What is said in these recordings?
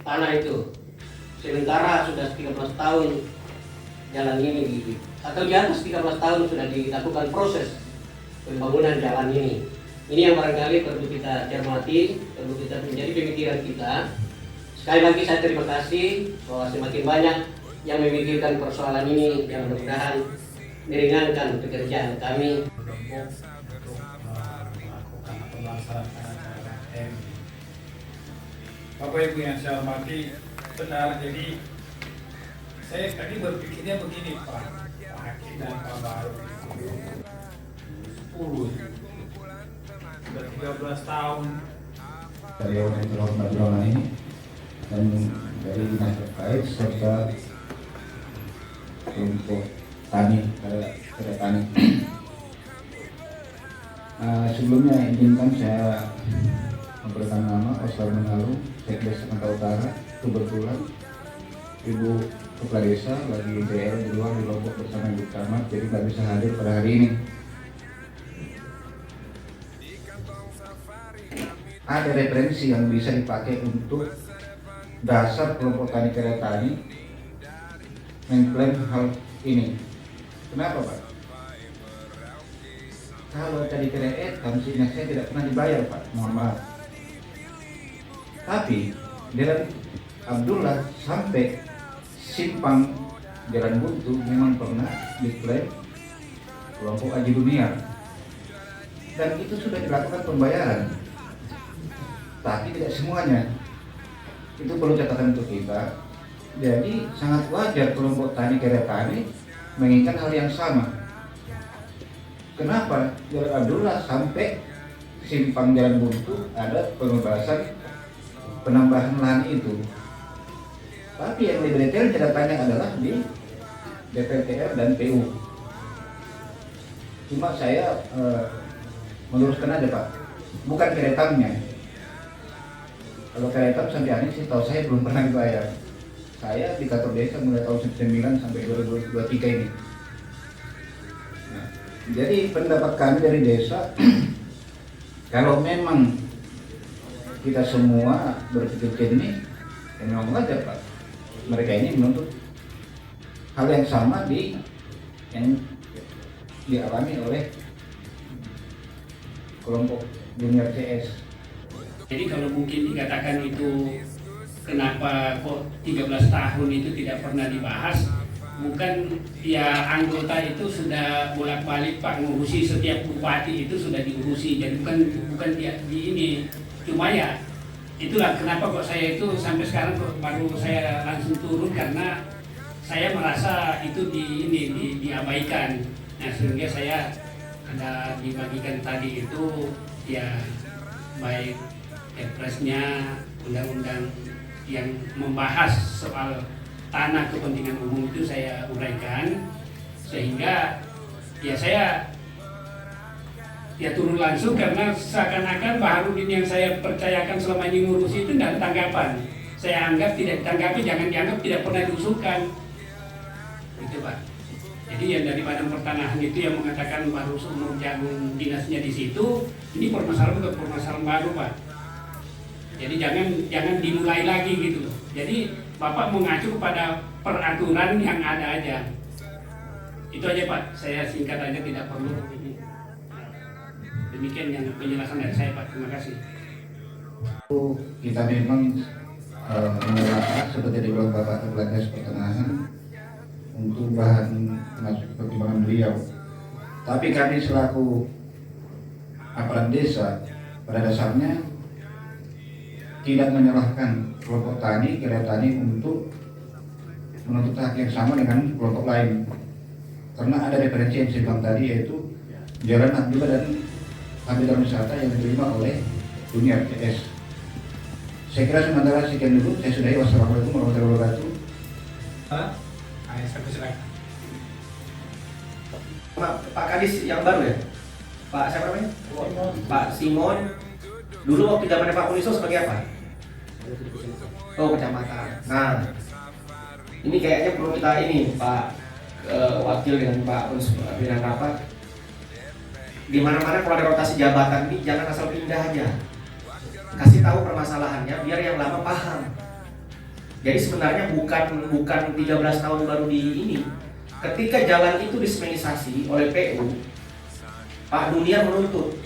tanah itu. Sementara sudah 13 tahun jalan ini, atau di atas 13 tahun sudah dilakukan proses pembangunan jalan ini. Ini yang barangkali perlu kita cermati, perlu kita menjadi pemikiran kita. Sekali lagi saya terima kasih bahwa semakin banyak yang memikirkan persoalan ini, yang mudah-mudahan meringankan pekerjaan kami. Untuk melakukan pelaksanaan KKM. Bapak Ibu yang saya hormati, benar, jadi saya tadi berpikirnya begini Pak Hakim dan Pak Baru 10 sudah 13 tahun dari orang terhormat ruangan ini dan dari dinas terkait serta kelompok tani pada tani. Sebelumnya izinkan saya memberikan nama Oswald Menalu, Sekdes Sumatera Utara. Kebetulan Ibu Kepala Desa lagi DR di luar di Lombok bersama Ibu Camat, jadi nggak bisa hadir pada hari ini. Ada referensi yang bisa dipakai untuk dasar kelompok tani karya tani mengklaim hal ini. Kenapa Pak? Kalau tadi karya tansinya saya tidak pernah dibayar Pak, mohon maaf. Tapi Jalan Abdullah sampai simpang Jalan Buntu memang pernah diklaim kelompok Aji Dunia, dan itu sudah dilakukan pembayaran. Tapi tidak semuanya. Itu perlu catatan untuk kita. Jadi sangat wajar kelompok tani karya tani menginginkan hal yang sama. Kenapa Jalan Abdullah sampai simpang Jalan Buntu ada pembebasan penambahan lahan itu? Tapi yang lebih detail catatannya adalah di DPR dan PU. Cuma saya meluruskan aja Pak, bukan keretamnya. Kalau keretam sampai hari ini sih tahu saya belum pernah dibayar. Saya di kantor desa mulai tahun 1999 sampai 2023 ini. Nah, jadi pendapat kami dari desa, kalau memang kita semua berpikir jernih, ya memang wajar Pak. Mereka ini menuntut hal yang sama yang dialami oleh kelompok junior CS. Jadi kalau mungkin dikatakan itu kenapa kok 13 tahun itu tidak pernah dibahas, bukan ya anggota itu sudah bolak-balik Pak ngurusi, setiap bupati itu sudah diurusi, jadi bukan dia di ini. Cuma ya itulah kenapa kok saya itu sampai sekarang kok baru saya langsung turun, karena saya merasa itu diabaikan. Nah, sehingga saya ada dibagikan tadi itu ya baik Perpresnya, undang-undang yang membahas soal tanah kepentingan umum itu saya uraikan, sehingga ya saya ya turun langsung, karena seakan-akan Pak Harudin yang saya percayakan selama ini ngurusi itu tidak ada tanggapan. Saya anggap tidak ditanggapi, jangan dianggap tidak pernah diusulkan. Itu Pak. Jadi yang dari Badan Pertanahan itu yang mengatakan baru seumur jagung dinasnya di situ, ini permasalahan bukan permasalahan baru Pak. Jadi jangan dimulai lagi gitu. Jadi Bapak mengacu pada peraturan yang ada aja. Itu aja Pak, saya singkat aja, tidak perlu ini. Demikian yang penjelasan dari saya Pak, terima kasih. Kita memang menolak seperti dibilang Bapak Kepala Dinas Pertanahan untuk bahan masuk pertimbangan beliau. Tapi kami selaku aparat desa pada dasarnya tidak menyalahkan kelompok tani, karya tani untuk menuntut hak yang sama dengan kelompok lain. Karena ada referensi yang saya bilang tadi, yaitu Jalan Abdullah dan habitat wisata yang diterima oleh dunia CS. Saya kira sementara sekian dulu, saya sudahi. Wassalamualaikum warahmatullahi wabarakatuh. saya persilakan. Pak Kadis yang baru ya? Pak siapa namanya? Pak Simon. Dulu waktu zamannya Pak Muniso sebagai apa? Oh, kecamatan. Nah, ini kayaknya perlu kita ini Pak Wakil dengan Pak Pimpinan Rapat. Di mana-mana kalau ada rotasi jabatan ini jangan asal pindah aja. Kasih tahu permasalahannya biar yang lama paham. Jadi sebenarnya bukan 13 tahun baru di ini. Ketika jalan itu disemenisasi oleh PU, Pak Dunia menuntut.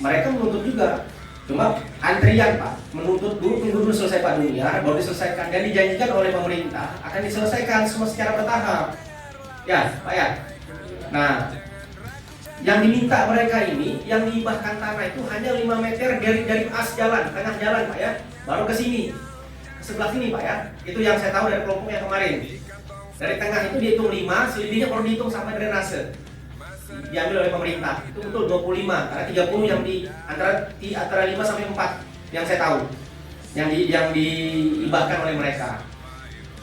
Mereka menuntut juga. Cuma antrian Pak, menuntut dulu, tunggu dulu selesai Pak Dunia, baru diselesaikan. Dan dijanjikan oleh pemerintah akan diselesaikan semua secara bertahap. Ya Pak ya. Nah, yang diminta mereka ini, yang dihibahkan tanah itu hanya 5 meter dari as jalan, tengah jalan Pak ya, baru ke sini, ke sebelah sini Pak ya. Itu yang saya tahu dari kelompok yang kemarin. Dari tengah itu dihitung 5, selebihnya baru dihitung sampai drainase. Diambil oleh pemerintah, itu betul 25, karena 30 yang di antara 5 sampai 4 yang saya tahu, yang dihibahkan oleh mereka.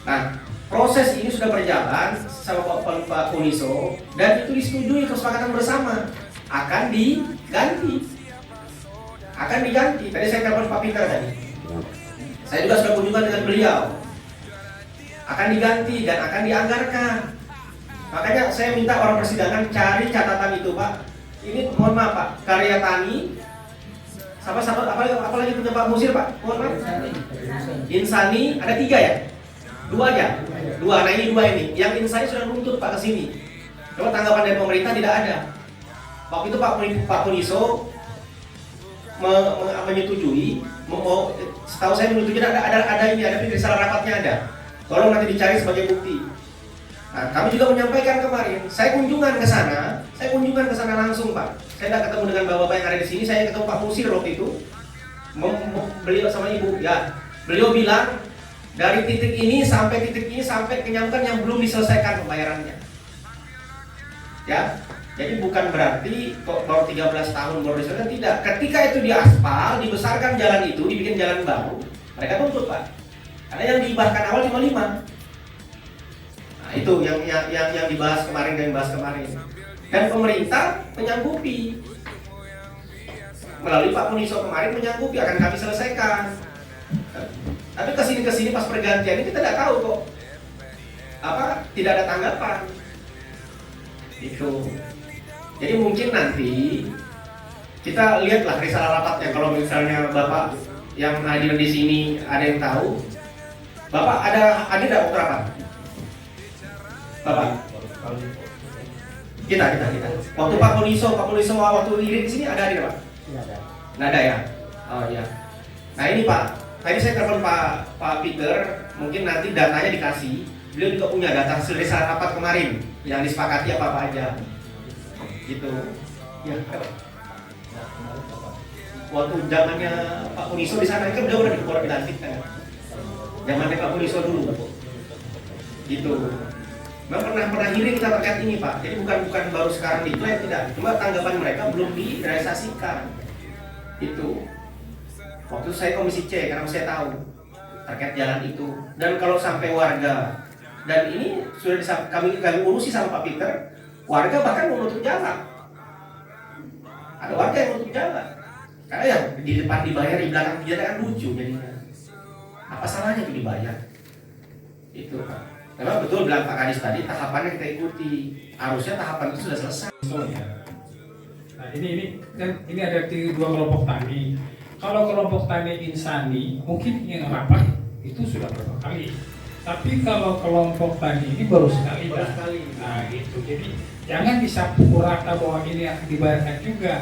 Nah, proses ini sudah berjalan sama Pak Puniso dan itu disetujui kesepakatan bersama akan diganti. Tadi saya telepon Pak Peter tadi. Saya juga sudah kunjungan dengan beliau. Akan diganti dan akan dianggarkan. Makanya saya minta orang persidangan cari catatan itu Pak. Ini mohon maaf Pak, Karya Tani, apalagi punya Pak Musir Pak. Mohon maaf. Insani ada 3 ya? 2 aja. 2. Nah ini 2 ini. Yang Insani sudah nuntut Pak ke sini. Cuma tanggapan dari pemerintah tidak ada. Waktu itu Pak Puniso menyetujui, setahu saya menyetujui ada risalah rapatnya ada. Tolong nanti dicari sebagai bukti. Nah, kami juga menyampaikan kemarin, saya kunjungan ke sana langsung Pak. Saya tidak ketemu dengan bapak-bapak yang ada di sini, saya ketemu Pak Musir waktu itu. Beliau sama Ibu, ya. Beliau bilang dari titik ini sampai kenyamkan yang belum diselesaikan pembayarannya. Ya. Jadi bukan berarti kok baru 13 tahun baru diselesaikan, tidak. Ketika itu diaspal, dibesarkan jalan itu, dibikin jalan baru, mereka tuntut Pak. Karena yang dihibahkan awal cuma 5. Itu yang dibahas kemarin dan pemerintah menyanggupi melalui Pak Puniso kemarin menyanggupi akan kami selesaikan. Tapi kesini pas pergantian ini kita tidak tahu kok tidak ada tanggapan itu. Jadi mungkin nanti kita lihatlah risalah rapatnya. Kalau misalnya Bapak yang hadir di sini ada yang tahu, Bapak ada waktu rapat? Bapak, kita. Waktu Pak Puniso waktu iring sini ada Pak? Nggak ada ya? Oh iya. Nah ini Pak, tadi saya telepon Pak Peter, mungkin nanti datanya dikasih. Beliau juga punya data hasil risalah rapat kemarin yang disepakati apa aja. Gitu. Ya. Waktu zamannya Pak Puniso di sana kan udah dilantikkan. Zamannya Pak Puniso dulu. Gitu. Pernah hearing kita terkait ini Pak. Jadi bukan baru sekarang diklaim, tidak. Cuma tanggapan mereka belum direalisasikan. Itu. Waktu itu saya komisi C karena saya tahu terkait jalan itu. Dan kalau sampai warga dan ini sudah kami urusi sama Pak Peter, warga bahkan mau menutup jalan. Ada warga yang menutup jalan. Karena yang di depan dibayar, di belakang tidak kan lucu jadinya. Apa salahnya itu dibayar? Itu Pak. Memang betul bilang Pak Kadis tadi, tahapannya kita ikuti. Harusnya tahapan itu sudah selesai. Nah ini ada 2 kelompok tani. Kalau kelompok tani Insani mungkin yang rapat itu sudah berapa kali. Tapi kalau kelompok tani ini baru sekali. Nah gitu. Jadi jangan disapu rata bahwa ini akan dibayarkan juga.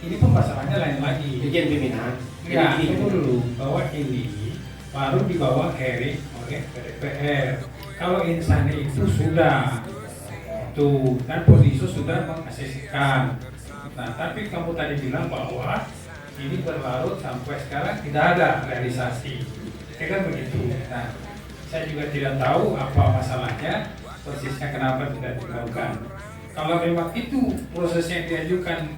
Ini pembahasannya lain lagi. Bikin pimpinan. Ya, tunggu dulu bahwa ini baru dibawa hearing oleh DPR. Kalau Insani itu sudah tuh dan Puniso sudah mengasesikan. Nah, tapi kamu tadi bilang bahwa ini berlarut sampai sekarang tidak ada realisasi. Kan begitu. Nah, saya juga tidak tahu apa masalahnya, persisnya kenapa tidak dilakukan. Kalau memang itu prosesnya diajukan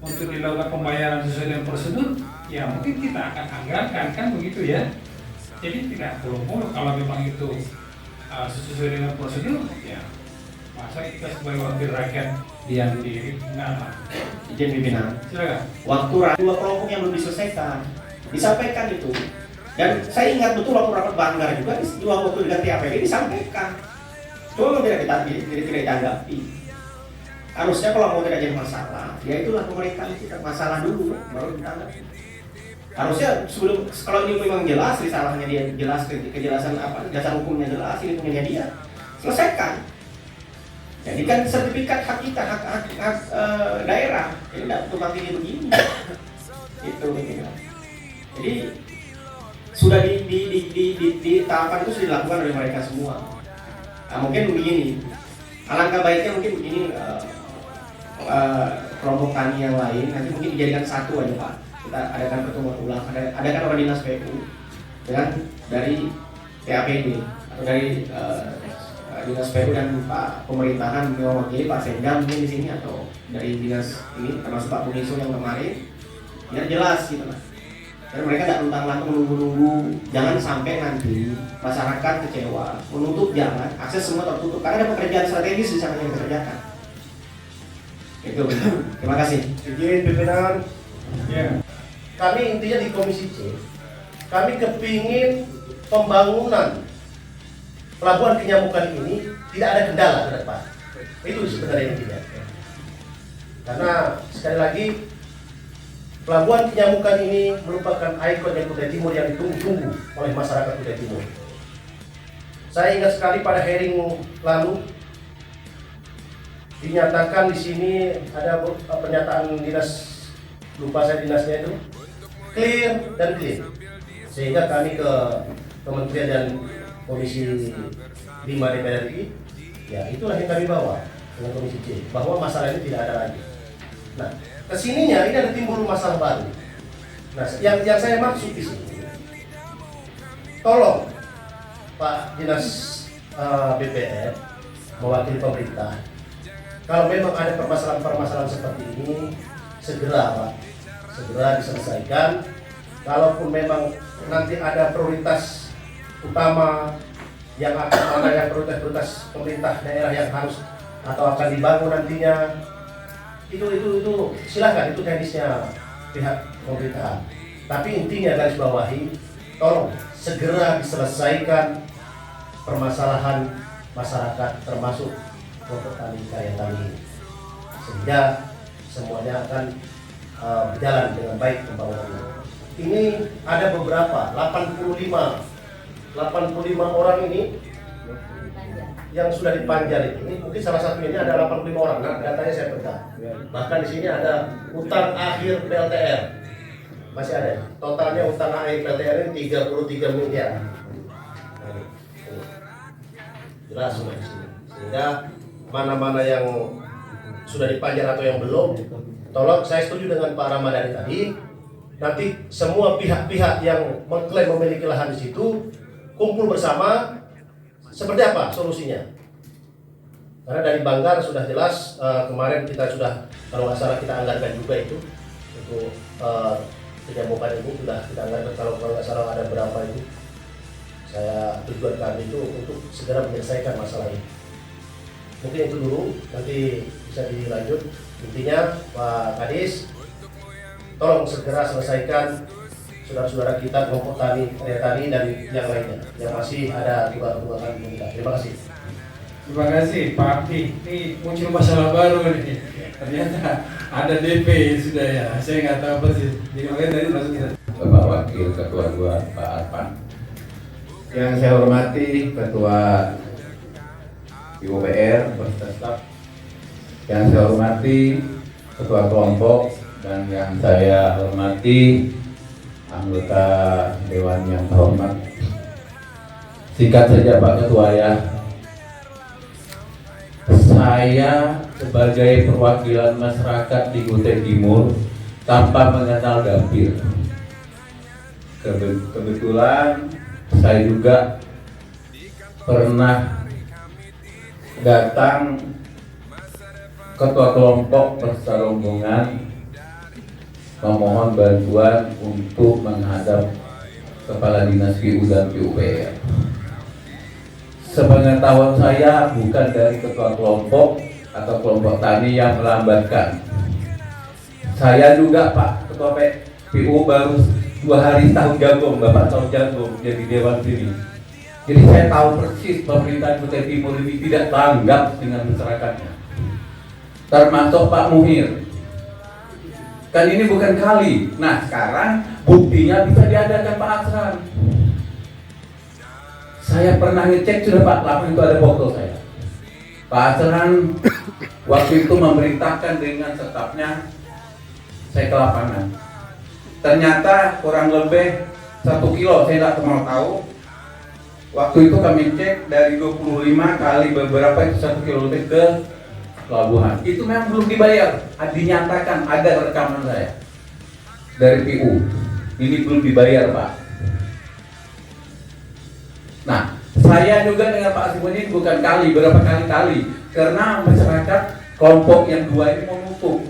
untuk dilakukan pembayaran sesuai dengan prosedur, ya mungkin kita akan anggarkan, kan begitu ya. Jadi tidak perlu kalau memang itu sesuai dengan prosedur, ya masa kita sebagai wakil rakyat diam diri, enggak lah. Izin pimpinan. Silakan. Waktu 2 kelompok yang belum diselesaikan, disampaikan itu. Dan saya ingat betul waktu rapat Banggar juga di waktu diganti APD disampaikan. Cuma tidak ditanggapi. Harusnya kalau mau tidak jadi masalah, ya itulah pemerintah kita masalah dulu baru ditanggapi. Harusnya sebelum, kalau ini memang jelas risalahnya dia jelas, kejelasan apa dasar hukumnya jelas, ini punya dia, selesaikan. Jadikan sertifikat hak kita, hak daerah. Ini tidak tukang ini begini. Itu begini. Jadi sudah di tahapan itu sudah dilakukan oleh mereka semua. Nah, mungkin begini, alangkah baiknya mungkin begini, kelompok tani yang lain nanti mungkin dijadikan satu aja Pak. Kita adakan pertemuan ulang, adakan orang dinas PU dengan dari PAPD atau dari dinas PU dan Pak pemerintahan mewakili Pak Sekda mungkin di sini atau dari dinas ini termasuk Pak Puniso yang kemarin, biar jelas gitu lah. Dan mereka tidak luntang-lantung nunggu-nunggu, jangan sampai nanti masyarakat kecewa, menutup jalan, akses semua tertutup karena ada pekerjaan strategis di sana yang dikerjakan. Itu, terima kasih. Izin pimpinan. Ya. Kami intinya di Komisi C, kami kepingin pembangunan pelabuhan Kinyamukan ini tidak ada kendala ke depan. Itu sebenarnya intinya. Karena sekali lagi pelabuhan Kinyamukan ini merupakan ikon yang Kutai Timur yang ditunggu-tunggu oleh masyarakat Kutai Timur. Saya ingat sekali pada hearing lalu dinyatakan di sini ada pernyataan dinas, lupa saya dinasnya itu, clear dan clear, sehingga kami ke Kementerian dan Komisi 5 DPR RI, ya itulah yang kami bawa dengan Komisi C, bahwa masalah ini tidak ada lagi. Nah, kesininya ini ada timbul masalah baru. Nah, yang saya maksud di sini, tolong Pak Dinas BPR mewakili pemerintah, kalau memang ada permasalahan-permasalahan seperti ini, segera Pak, segera diselesaikan. Kalaupun memang nanti ada prioritas utama yang akan ada yang prioritas pemerintah daerah yang harus atau akan dibangun nantinya, itu silakan, itu teknisnya pihak pemerintah. Tapi intinya garis bawahi, tolong segera diselesaikan permasalahan masyarakat termasuk kelompok tani karya tani, sehingga semuanya akan berjalan dengan baik pembangunannya. Ini ada beberapa 85 orang ini yang sudah dipanjar ini. Mungkin salah satu ini ada 85 orang, nah, datanya saya pegang. Bahkan di sini ada utang akhir PLTR. Masih ada. Totalnya utang akhir PLTR ini 33 miliar. Nah, jelas semua di sini. Sehingga mana-mana yang sudah dipanjar atau yang belum, tolong, saya setuju dengan Pak Ramadhani tadi. Nanti semua pihak-pihak yang mengklaim memiliki lahan di situ kumpul bersama, seperti apa solusinya. Karena dari Banggar sudah jelas, kemarin kita sudah, kalau nggak salah kita anggarkan juga itu untuk Kinyamukan itu sudah kita anggarkan, kalau nggak salah ada berapa itu. Saya tujuan kami itu untuk segera menyelesaikan masalah ini. Mungkin itu dulu, nanti bisa dilanjut. Intinya Pak Kadis, tolong segera selesaikan saudara-saudara kita kelompok tani, dan yang lainnya yang masih ada tunggakan kita. Terima kasih. Terima kasih Pak Abdi. Ini muncul masalah baru nih. Ternyata ada DP sudah ya. Saya nggak tahu persis. Jadi makanya tadi masuk kita. Bapak Wakil Ketua 2 Pak Arpan. Yang saya hormati Ketua IUPR beserta staf. Yang saya hormati Ketua kelompok dan yang saya hormati anggota Dewan yang terhormat. Singkat saja Pak Ketua ya. Saya sebagai perwakilan masyarakat di Kutai Timur tanpa mengenal dapil. Kebetulan saya juga pernah datang ketua kelompok beserta rombongan memohon bantuan untuk menghadap Kepala Dinas PU dan PUPR. Sepengetahuan saya bukan dari ketua kelompok atau kelompok tani yang melambatkan. Saya juga Pak Ketua PU baru 2 hari tahun jagung, Bapak tahun jagung jadi dewan sini. Jadi saya tahu persis pemerintahan Kutai Timur ini tidak tanggap dengan masyarakatnya. Termasuk Pak Muhir. Kan ini bukan kali. Nah sekarang buktinya bisa diadakan Pak Asran. Saya pernah ngecek sudah Pak, lapangan itu ada foto saya. Pak Asran waktu itu memerintahkan dengan stafnya saya ke lapangan. Ternyata kurang lebih 1 kilo, saya tidak mau tahu. Waktu itu kami cek dari 25 kali beberapa itu 1 kilo lebih ke pelabuhan. Itu memang belum dibayar. Dinyatakan ada rekaman saya dari PU. Ini belum dibayar Pak. Nah, saya juga dengan Pak Simon ini bukan kali, berapa kali-kali. Karena masyarakat kelompok yang dua ini menutup.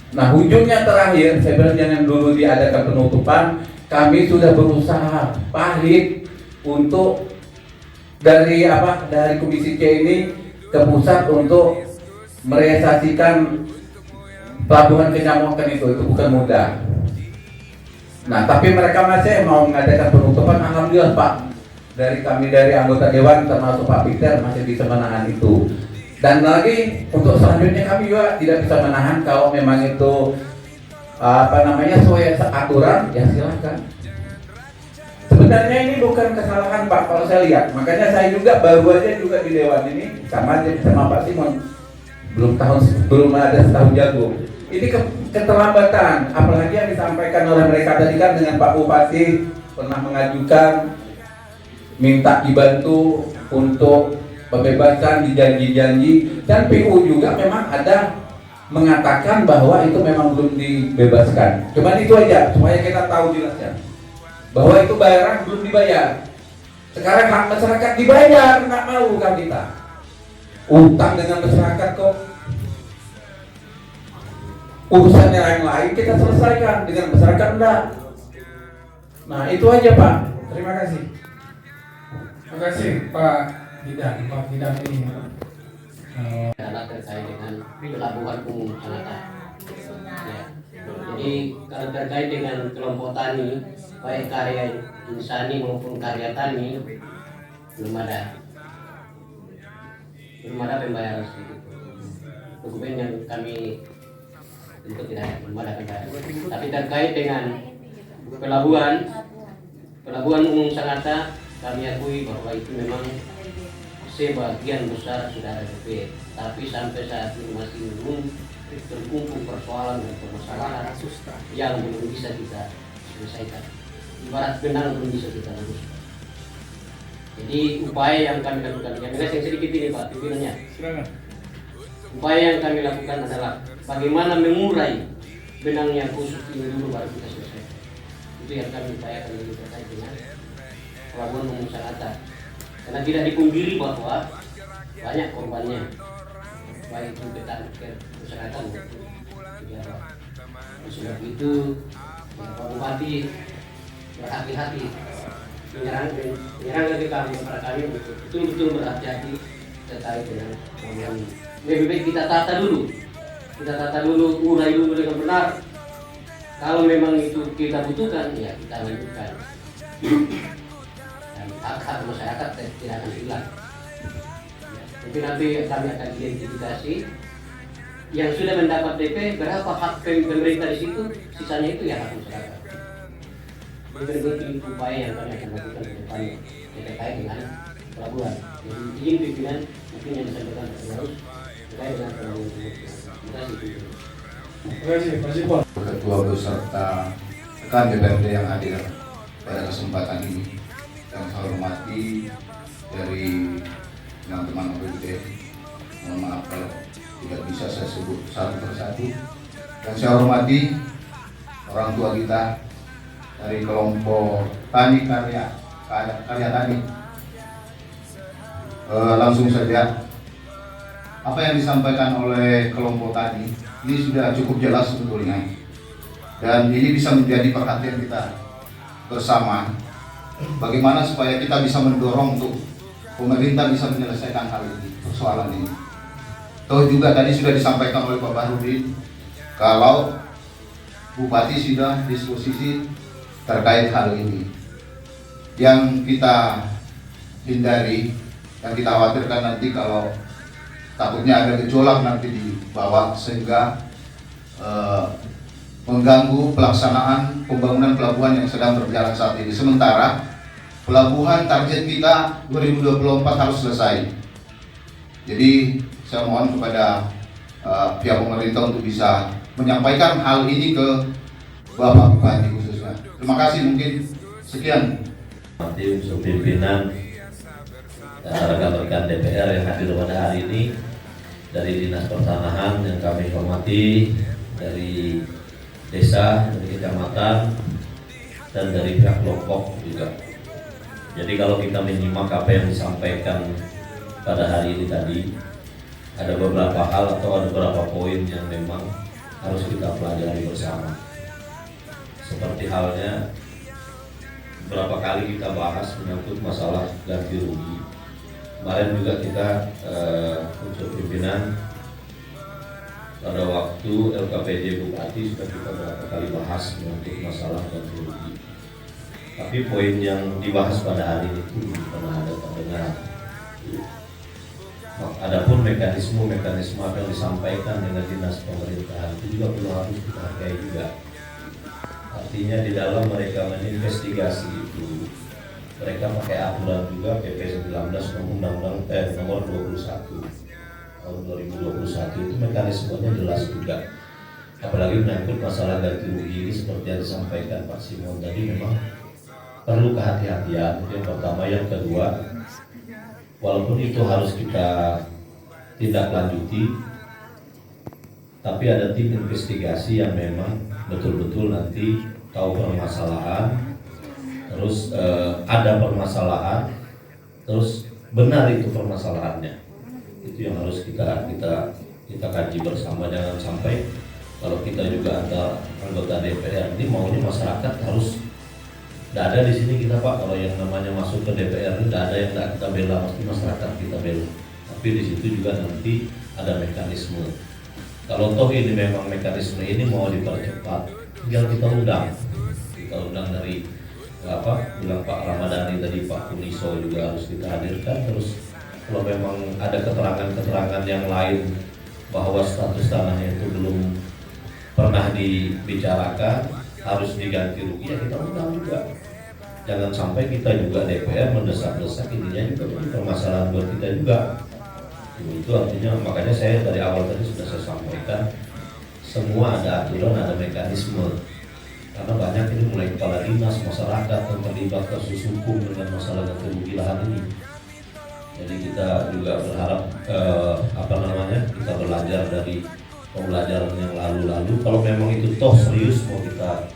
Nah, ujungnya terakhir, saya bilang jangan dulu diadakan penutupan. Kami sudah berusaha pahit untuk dari Komisi C ini ke pusat untuk merealisasikan pelabuhan Kenyamokan itu bukan mudah. Nah, tapi mereka masih mau mengadakan penutupan. Alhamdulillah Pak, dari anggota Dewan termasuk Pak Peter masih bisa menahan itu. Dan lagi untuk selanjutnya kami juga tidak bisa menahan kalau memang itu sesuai aturan, ya silahkan. Sebenarnya ini bukan kesalahan Pak kalau saya lihat. Makanya saya juga baru aja juga di Dewan ini sama Pak Simon belum ada setahun jago. Ini keterlambatan, apalagi yang disampaikan oleh mereka tadi kan dengan Pak Bupati pernah mengajukan minta dibantu untuk pembebasan dijanji-janji, dan PU juga memang ada mengatakan bahwa itu memang belum dibebaskan. Cuman itu aja supaya kita tahu jelasnya bahwa itu barang belum dibayar. Sekarang hak masyarakat dibayar, nggak mau kan kita utang dengan masyarakat kok. Urusan yang lain kita selesaikan, dengan masyarakat enggak. Nah itu aja Pak. Terima kasih. Terima kasih Pak Bidang ini. Adalah terkait dengan pelabuhan umum Sangatta. Ya. Jadi kalau terkait dengan kelompok tani, baik karya insani maupun karya tani, belum ada pembayaran sedikit. Dokumen yang kami tentu tidak belum ada pembayaran. Tapi terkait dengan pelabuhan umum Sangatta, kami akui bahwa itu memang sebagian besar sudah ada DP, tapi sampai saat ini masih belum terkumpul persoalan dan permasalahan yang belum bisa kita selesaikan. Ibarat benang belum bisa kita luruskan. Jadi upaya yang kami lakukan, yang sedikit ini Pak pimpinannya. Upaya yang kami lakukan adalah bagaimana mengurai benang yang khusus ini dulu baru kita selesai. Itu yang kami upayakan ini terkait dengan pelabuhan umum Sangatta. Karena tidak dipungkiri bahwa banyak korbannya, baik itu kesehatan maupun pejabat. Sudah begitu, Pak Bupati berhati-hati menyerang lagi kepada kami untuk betul-betul berhati-hati terkait dengan pelabuhan ini. Lebih baik kita tata dulu, urai dulu dengan benar. Kalau memang itu kita butuhkan, ya kita lanjutkan. Hak masyarakat tidak akan hilang. Mungkin nanti kami akan identifikasi yang sudah mendapat DP berapa hak pemerintah di situ, sisanya itu ya hak masyarakat. Ini upaya yang kami akan lakukan ke depan terkait dengan pelabuhan. Jadi izin pimpinan mungkin yang disampaikan terus terkait dengan pelabuhan. Terima kasih. Ketua beserta rekan DPRD yang hadir pada kesempatan ini, yang saya hormati dari teman-teman OPD, mohon maaf kalau tidak bisa saya sebut satu persatu. Dan saya hormati orang tua kita dari kelompok tani karya tani. Langsung saja, apa yang disampaikan oleh kelompok tani ini sudah cukup jelas sebetulnya, dan ini bisa menjadi perhatian kita bersama. Bagaimana supaya kita bisa mendorong untuk pemerintah bisa menyelesaikan hal ini, persoalan ini. Toh juga tadi sudah disampaikan oleh Pak Bahrudin kalau Bupati sudah disposisi terkait hal ini. Yang kita hindari, yang kita khawatirkan nanti kalau takutnya ada gejolak nanti di bawah, sehingga mengganggu pelaksanaan pembangunan pelabuhan yang sedang berjalan saat ini. Sementara pelabuhan target kita 2024 harus selesai. Jadi saya mohon kepada pihak pemerintah untuk bisa menyampaikan hal ini ke Bapak Bupati khususnya. Terima kasih, mungkin sekian. Nanti unsur pimpinan dan rekan-rekan DPR yang hadir pada hari ini dari Dinas Pertanahan yang kami hormati, dari desa, dari kecamatan, dan dari pihak kelompok juga. Jadi kalau kita menyimak apa yang disampaikan pada hari ini tadi, ada beberapa hal atau ada beberapa poin yang memang harus kita pelajari bersama. Seperti halnya berapa kali kita bahas menyangkut masalah ganti rugi. Kemarin juga kita unsur pimpinan pada waktu LKPJ Bupati sudah kita berapa kali bahas menyangkut masalah ganti rugi. Tapi poin yang dibahas pada hari ini itu belum pernah ada terdengar. Adapun mekanisme apa yang disampaikan dengan dinas pemerintahan itu juga perlu harus kita hargai juga. Artinya di dalam mereka menginvestigasi itu, mereka pakai aturan juga PP 19 nomor 21 tahun 2021 itu mekanismenya jelas juga. Apalagi menyangkut masalah ganti rugi ini seperti yang disampaikan Pak Simon tadi, memang perlu kehati-hatian. Yang pertama, yang kedua, walaupun itu harus kita tindak lanjuti, tapi ada tim investigasi yang memang betul-betul nanti tahu permasalahan, terus ada permasalahan, terus benar itu permasalahannya. Itu yang harus kita kaji bersama. Jangan sampai kalau kita juga ada anggota DPR ini maunya masyarakat harus tidak ada di sini kita Pak. Kalau yang namanya masuk ke DPR ini tidak ada yang tidak kita bela, pasti masyarakat kita bela. Tapi di situ juga nanti ada mekanisme. Kalau toh ini memang mekanisme ini mau dipercepat, tinggal kita undang dari bilang Pak Ramadhani tadi, Pak Kuniso juga harus kita hadirkan. Terus kalau memang ada keterangan-keterangan yang lain bahwa status tanahnya itu belum pernah dibicarakan, harus diganti rugi, ya kita undang juga. Jangan sampai kita juga DPR mendesak-desak, intinya juga jadi permasalahan buat kita juga. Itu artinya, makanya saya dari awal tadi sudah saya sampaikan, semua ada aturan, ada mekanisme. Karena banyak ini mulai kepala dinas, masyarakat yang terlibat kasus hukum dengan masalah ganti rugi lahan ini. Jadi kita juga berharap kita belajar dari pembelajaran yang lalu-lalu. Kalau memang itu toh serius mau kita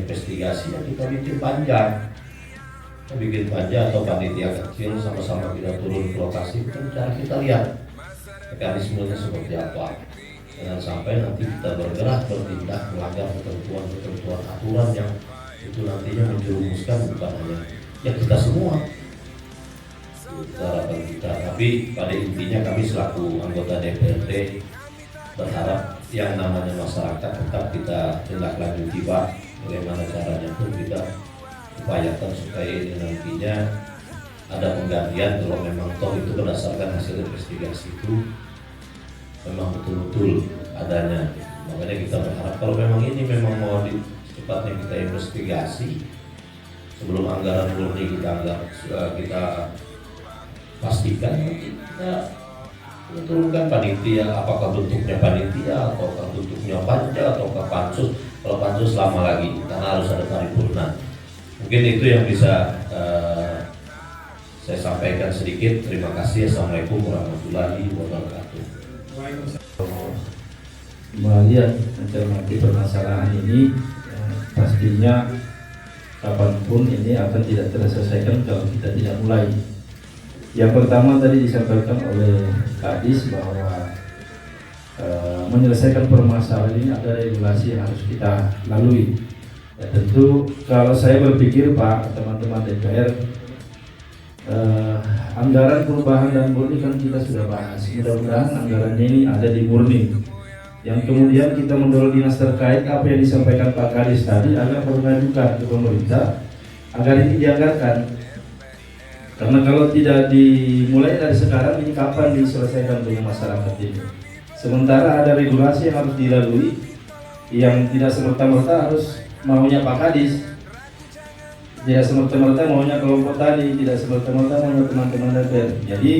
investigasi, ya kita bikin panja. Atau panitia kecil sama-sama kita turun ke lokasi, cara kita lihat mekanismenya seperti apa. Jangan sampai nanti kita bergerak bertindak melanggar ketentuan aturan yang itu nantinya menjerumuskan bukan hanya ya kita semua. Itu harapan kita. Tapi pada intinya kami selaku anggota DPRD berharap yang namanya masyarakat tetap kita tindak lanjuti Pak. Bagaimana caranya pun kita upayakan supaya ini nantinya ada penggantian kalau memang toh itu berdasarkan hasil investigasi itu memang betul-betul adanya. Makanya kita berharap kalau memang ini memang mau secepatnya kita investigasi sebelum anggaran murni kita pastikan kita turunkan panitia, apakah bentuknya panitia ataukah bentuknya panja ataukah pansus. Kalau pansus lama lagi karena harus ada paripurna. Mungkin itu yang bisa saya sampaikan sedikit. Terima kasih. Assalamualaikum warahmatullahi wabarakatuh. Melihat mencermati permasalahan ini, pastinya kapanpun ini akan tidak terselesaikan kalau kita tidak mulai. Yang pertama tadi disampaikan oleh Kadis bahwa menyelesaikan permasalahan ini ada regulasi yang harus kita lalui. Ya, tentu kalau saya berpikir Pak, teman-teman DPR, anggaran perubahan dan murni kan kita sudah bahas. Mudah-mudahan anggarannya ini ada di murni. Yang kemudian kita mendorong dinas terkait apa yang disampaikan Pak Kadis tadi agar mengajukan ke pemerintah agar ini dianggarkan. Karena kalau tidak dimulai dari sekarang, ini kapan diselesaikan dengan masyarakat ini? Sementara ada regulasi yang harus dilalui, yang tidak semerta-merta harus maunya Pak Kadis, tidak semerta-merta maunya kelompok tani, tidak semerta-merta maunya teman-teman DPR. Jadi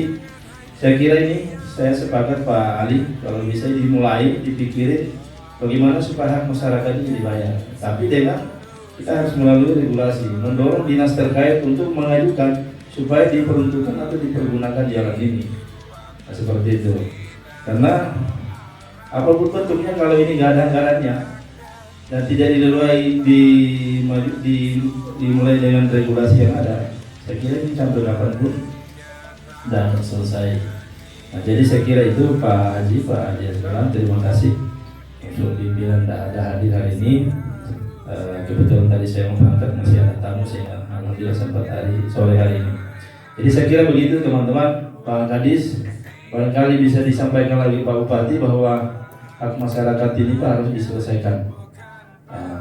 saya kira ini saya sepakat Pak Ali, kalau bisa dimulai dipikirin bagaimana supaya hak masyarakat ini dibayar. Tapi dengan kita harus melalui regulasi, mendorong dinas terkait untuk mengajukan supaya diperuntukkan atau dipergunakan jalan ini. Nah, seperti itu. Karena apapun bentuknya kalau ini nggak ada anggarannya dan tidak dimulai dengan regulasi yang ada, saya kira ini sampai kapan pun dan selesai. Nah, jadi saya kira itu Pak Haji, Pak Haji Assalam, terima kasih untuk pimpinan ada hadir hari ini. Kebetulan tadi saya memberangkat masih ada tamu sehingga alhamdulillah sempat sore hari ini. Jadi saya kira begitu teman-teman. Pak Kadis, barangkali bisa disampaikan lagi Pak Bupati bahwa hak masyarakat ini Pak harus diselesaikan.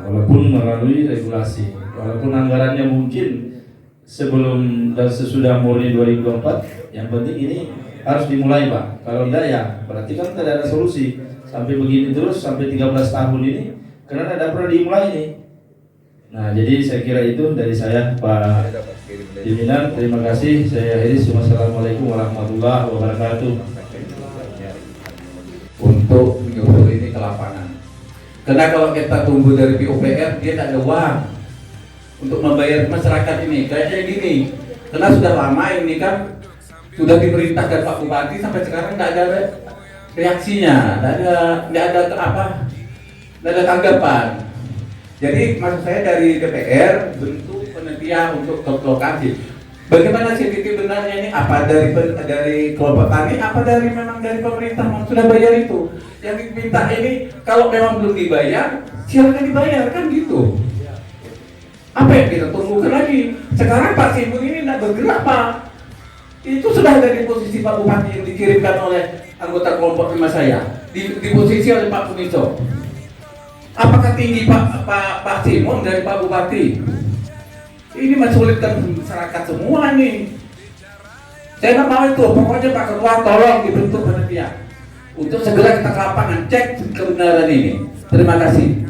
Walaupun melalui regulasi, walaupun anggarannya mungkin sebelum dan sesudah murni 2024, yang penting ini harus dimulai Pak. Kalau tidak ya berarti kan tidak ada solusi sampai begini terus sampai 13 tahun ini karena tidak pernah dimulai ini. Nah, jadi saya kira itu dari saya Pak pimpinan. Terima kasih. Saya akhiri. Wassalamualaikum warahmatullahi wabarakatuh. Untuk menyusul ini ke lapangan. Karena kalau kita tunggu dari PUPR, dia tak ada uang untuk membayar masyarakat ini. Kayaknya gini, karena sudah lama ini kan sudah diperintahkan Pak Bupati sampai sekarang tidak ada reaksinya, tidak ada tanggapan. Jadi maksud saya dari DPR bentuk penelitian untuk lokasi. Bagaimana sih benarnya ini? Apa dari kelompok tani? Apa memang dari pemerintah sudah bayar itu? Yang diminta ini kalau memang belum dibayar, silakan dibayar kan gitu. Apa yang kita tunggu lagi? Sekarang Pak Simun ini tidak bergerak Pak. Itu sudah ada di posisi Pak Bupati yang dikirimkan oleh anggota kelompok lima saya, di posisi oleh Pak Puniso. Apakah tinggi Pak Simon dari Pak Bupati? Ini mensulitkan masyarakat semua nih. Saya nggak mau itu. Pokoknya Pak Ketua tolong dibentuk panitia untuk segera kita ke lapangan cek kebenaran ini. Terima kasih.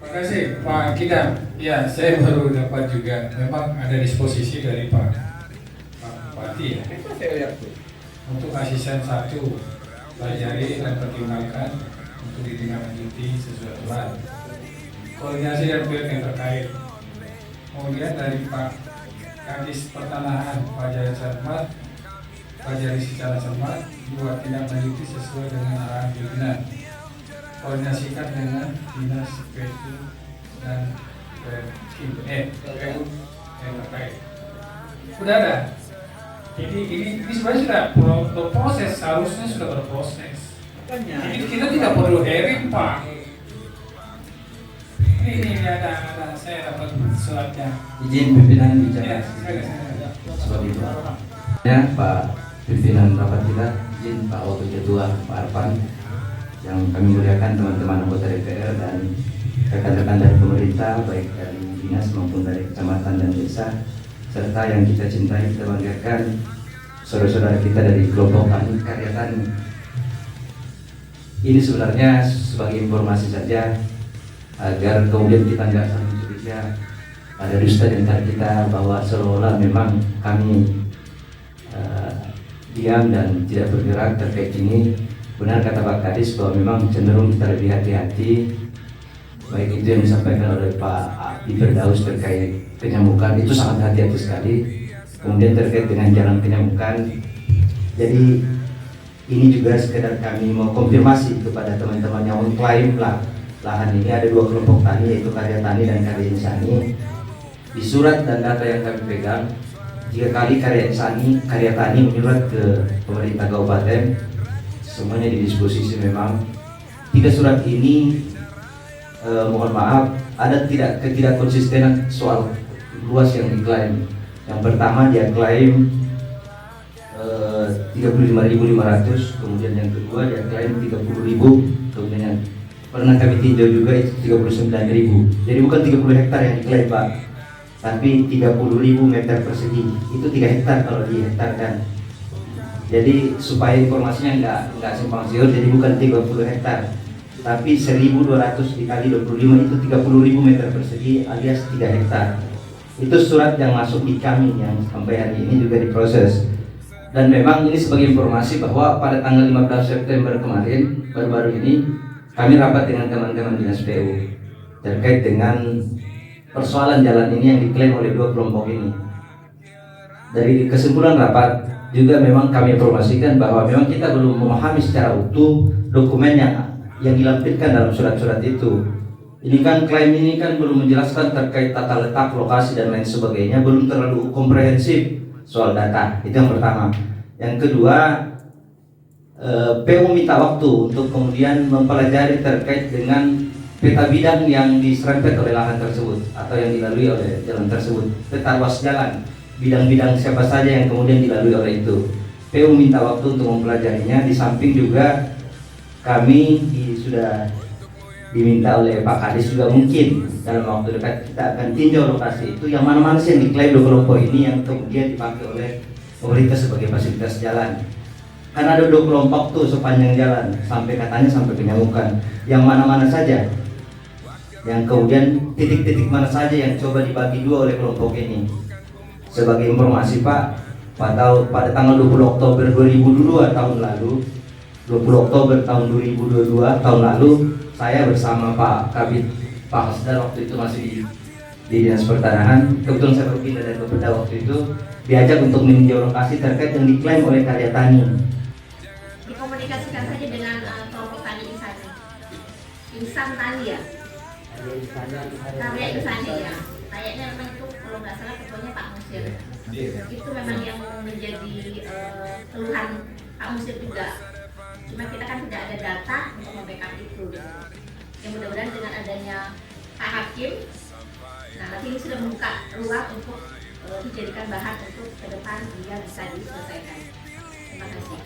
Terima kasih Pak Kidam. Ya, saya baru dapat juga memang ada disposisi dari Pak Bupati ya. Saya lihat tuh. Untuk asisten 1 pelajari dan pertimbangkan untuk ditindaklanjuti sesuai aturan. Koordinasi dan pihak yang terkait. Kemudian dari Pak Kadis Pertanahan, Pak Jaya Cermat, pelajari secara cermat, buat tindak lanjuti sesuai dengan arahan pimpinan. Koordinasikan dengan dinas PU dan PU yang terkait. Sudah ada. Jadi ini sebenarnya sudah berproses, seharusnya sudah berproses. Jadi kita tidak perlu hearing Pak. Ini ada saya dapat suratnya. Izin pimpinan bicara. Ya, Seperti itu. Ya Pak pimpinan rapat kita, izin Pak Wakil Ketua Pak Arfan, yang kami muliakan teman-teman anggota DPR dan rekan-rekan dari pemerintah baik dari dinas maupun dari kecamatan dan desa, serta yang kita cintai, kita banggakan saudara-saudara kita dari kelompok tani karya tani. Ini sebenarnya sebagai informasi saja agar kemudian kita nggak saling curiga ada dusta di antara kita bahwa seolah-olah memang kami diam dan tidak bergerak terkait ini. Benar kata Pak Kadis bahwa memang cenderung kita lebih hati-hati, baik itu yang disampaikan oleh Pak Firdaus terkait penyamukan, itu sangat hati-hati sekali. Kemudian terkait dengan jalan penyamukan, jadi ini juga sekedar kami mau konfirmasi kepada teman-teman yang mengklaim lahan ini. Ada 2 kelompok tani, yaitu Karya Tani dan Karya Insani. Di surat dan data yang kami pegang, 3 kali Karya Tani menyurat ke pemerintah kabupaten, semuanya didisposisi memang. 3 surat ini mohon maaf ada tidak konsistenan soal luas yang diklaim. Yang pertama dia klaim 35.500, kemudian yang kedua dia klaim 30.000, kemudian yang pernah kami tinjau juga itu 39.000. Jadi bukan 30 hektar yang diklaim Pak, tapi 30.000 meter persegi. Itu 3 hektar kalau dihektarkan. Jadi supaya informasinya nggak simpang siur, jadi bukan 30 hektar, tapi 1.200 dikali 25 itu 30.000 meter persegi alias 3 hektar. Itu surat yang masuk di kami yang sampai hari ini juga diproses. Dan memang ini sebagai informasi bahwa pada tanggal 15 September kemarin, baru-baru ini, kami rapat dengan teman-teman dinas PU terkait dengan persoalan jalan ini yang diklaim oleh dua kelompok ini. Dari kesimpulan rapat juga memang kami informasikan bahwa memang kita belum memahami secara utuh dokumen yang dilampirkan dalam surat-surat itu. Ini kan klaim ini kan belum menjelaskan terkait tata letak, lokasi dan lain sebagainya, belum terlalu komprehensif soal data. Itu yang pertama. Yang kedua, PU minta waktu untuk kemudian mempelajari terkait dengan peta bidang yang diserempet oleh lahan tersebut atau yang dilalui oleh jalan tersebut, peta ruas jalan, bidang-bidang siapa saja yang kemudian dilalui oleh itu. PU minta waktu untuk mempelajarinya. Di samping juga kami sudah diminta oleh Pak Kadis juga mungkin dalam waktu dekat kita akan tinjau lokasi itu yang mana-mana sih yang diklaim dua kelompok ini yang kemudian dipakai oleh pemerintah sebagai fasilitas jalan. Karena ada dua kelompok tuh sepanjang jalan sampai katanya sampai Penyamukan. Yang mana-mana saja, yang kemudian titik-titik mana saja yang coba dibagi dua oleh kelompok ini. Sebagai informasi Pak, pada tanggal 20 Oktober 2022 tahun lalu, 20 Oktober tahun 2022 tahun lalu, saya bersama Pak Kabid Pak Hasdar waktu itu masih di Dinas Pertanahan. Kebetulan saya berpindah dari Bapeda waktu itu, diajak untuk meninjau lokasi terkait yang diklaim oleh karya tani. Dikomunikasikan saja dengan kelompok tani insan tani ya. Karya insani ya. Kayaknya memang itu kalau nggak salah ketuanya Pak Musir. Itu memang yang menjadi keluhan Pak Musir juga. Cuma kita kan tidak ada data untuk membackup itu. Ya mudah-mudahan dengan adanya Pak Hakim, nah nanti ini sudah membuka ruang untuk dijadikan bahan untuk ke depan dia bisa diselesaikan. Terima kasih.